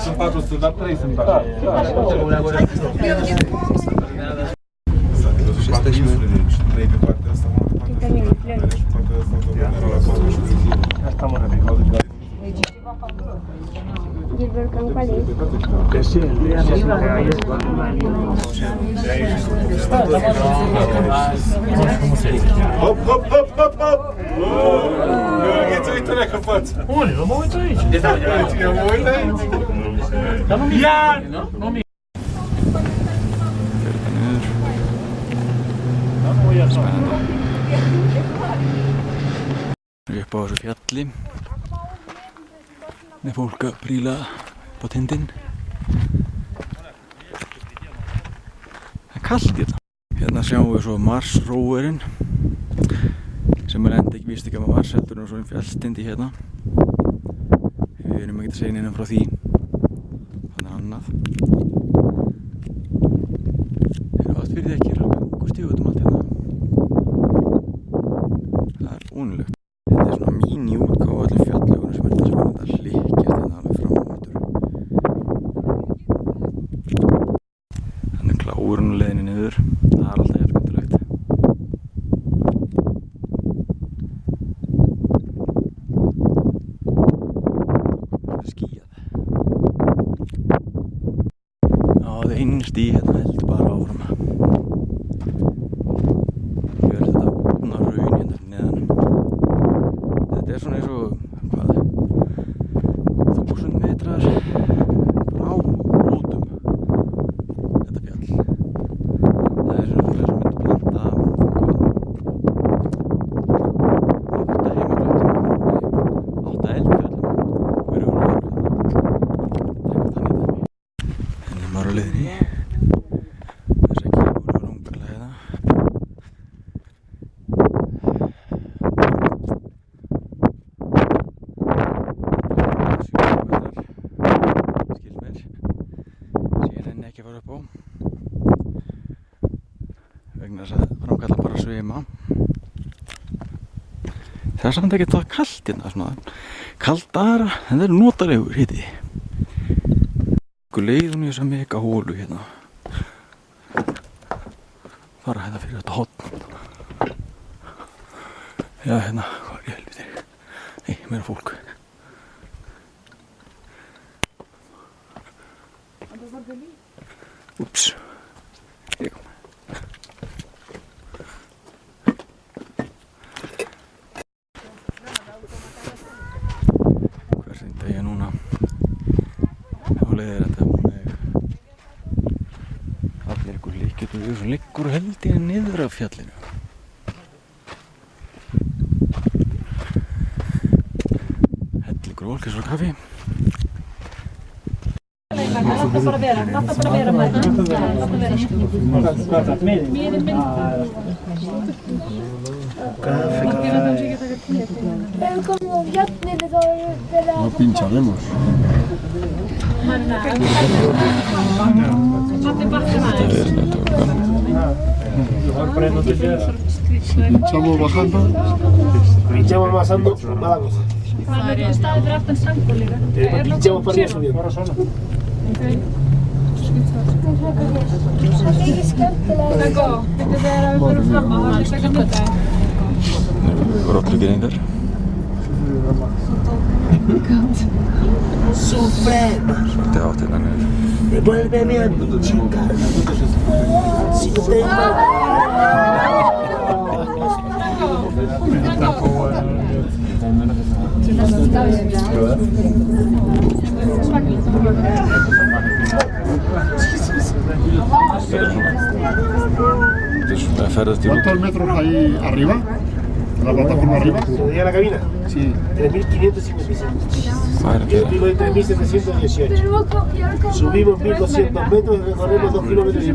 Sunt 400, dar 3 sunt așa. Și jesteśmy... 3 pe partea asta, și partea asta, asta mă răbit. Gilberto Campali. Hop, hop, hop, hop, hop! Gheți, uite-le că față! Unde? Nu mă uit aici. Eu mă uit aici! Dar nu mi-e. Nu mi-e. Upp á þessu fjalli með fólk að príla upp á tindinn. Það er kalt hérna. Hérna sjáum við svo Mars-róverinn sem er enda ekki víst ekki að Mars heldur og svo fjallstindi hérna. Við erum ekki að segja neinum frá því. Þannig annað. Það er átt fyrir því ekki langur stíg út allt hérna. Það er ónulegt. Þetta er svona míní-útgáfa af öllum fjallvegunum sem er þetta hlykkjast hérna alveg fram á aftur. Þannig er kláurinn á leiðinni niður. Það er alltaf jafn skemmtilegt. Það er skýjað. Já, það er einn stíg hérna heldur bara áfram. Ég verði þetta opna raun hérna neðan. Þetta er svona eins og, hvað, 1000 metrar frá rótum, þetta fjall. Það er svona sem myndi planta, hvað, 8 heimaglöttum, 8 eldfjallum fyrir hún að vera eitthvað þannig dæmi. Henni er maður á leiðinni, þess að kífur og rungala hérna. Ekki að fara upp á vegna þess að framkalla bara að svima. Það er samt ekkert það kalt hérna svona kaldara en það er notalegur hiti. Leiðum í þessa mega hólu hérna. Fara hérna fyrir þetta hotn. Já hérna, hvað er ég helviti? Nei, meira fólk. Ups. Ég kom. Hversinn dag ég núna á leiðir þetta múneg. Það er ykkur líkjötu sem liggur held ég niður af fjallinu. Hellingur Olkes og kaffi. Láta bara vera maður. Miðin mynd. Þegar við komum á fjallinu þá erum við verið að... No pincharemos. Pinchamos bajando. Pinchamos avanzando, mala cosa. Það er staðið fyrir aftan Sangó líka. Pinchamos para arriba subiendo. Það er ekki skemmtilega. Sangó, þetta er að við fyrir fram á, það er ekki að mynda. Rollugeringar. Suprema. Svolítið átt hérna niður. Me vuelve viendo, chica. ¿Cuántos metros hay arriba? ¿En la plataforma arriba? ¿Se veía la cabina? Sí. 3.555. Y el pico de 3.718. Subimos 1.200 metros y recorremos 2,5 kilómetros.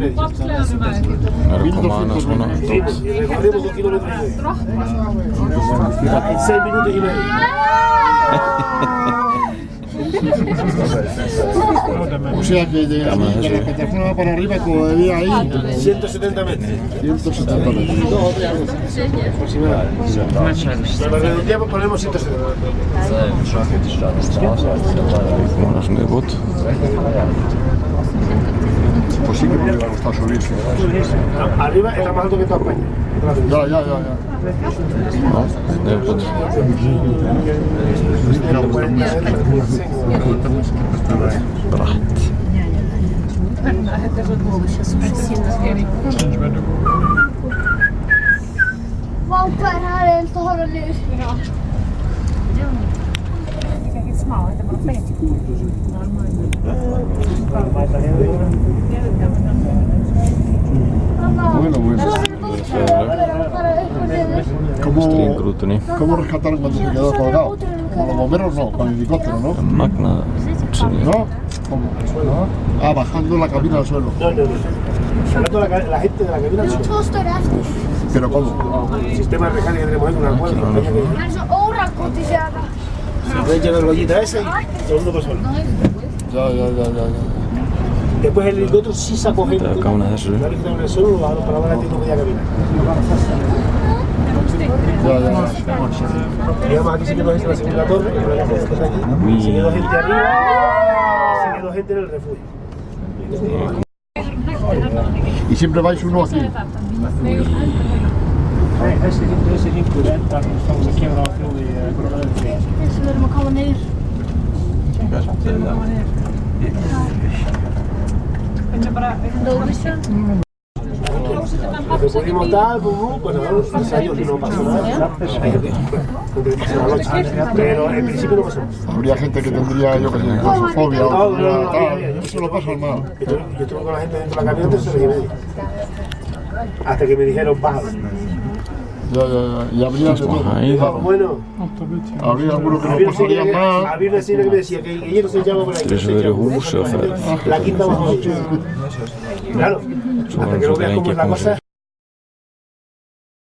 Narkomaana sana. Subimos y recorremos 2,5 kilómetros. En 6 minutos y medio. O sea que de la plataforma para arriba todavía hay 170 metros. 170 metros. Aproximadamente. Lo redondeamos, ponemos 170. Monas neuvot. Pues sí que me hubiera gustado subirse. No, arriba está más alto que toda España. Ya. No, neuvot. Praht. Vaukkaan häneen tuohon nyt. ¿Cómo rescataron cuando se quedó colgado? Con los bomberos no, con el helicóptero, ¿no? Magna. ¿No? ¿Cómo? Ah, bajando la cabina al suelo. No. Sacando la gente de la cabina al suelo. ¿Pero cómo? El sistema de recarga que tenemos ahí con una cuerda. Hän se on ourakoti sieltä. Se pueden llenar la ollita esa y todo el mundo por solo. Ya. Después el helicóptero sí sacó gente. Tää kauna tässä. La que en el suelo lo bajaron para abajo y no podía caminar. Ya. Llegamos aquí, se quedó gente en la segunda torre, que no había gente aquí. Se quedó gente arriba y se quedó gente en el refugio. ¿Y siempre vais uno aquí? Esse rinco, estamos aqui a Jos me olemme kauan ner. Lo que pudimos dar, bueno, 3 años que no pasó nada. Pero en principio no pasó. Habría gente que tendría, yo que sé, claustrofobia o tendría tal. Eso lo pasan mal. Yo estuve con la gente dentro de la camioneta 3 horas y media. Hasta que me dijeron, bájalo. Ya. Y habría de todo. Bueno, Habría algunos que había lo pasarían mal. una señora que me decía que ella no se llama por ahí. Tres huussa. La quinta bajo. Claro, hasta que no veas cómo es la cosa.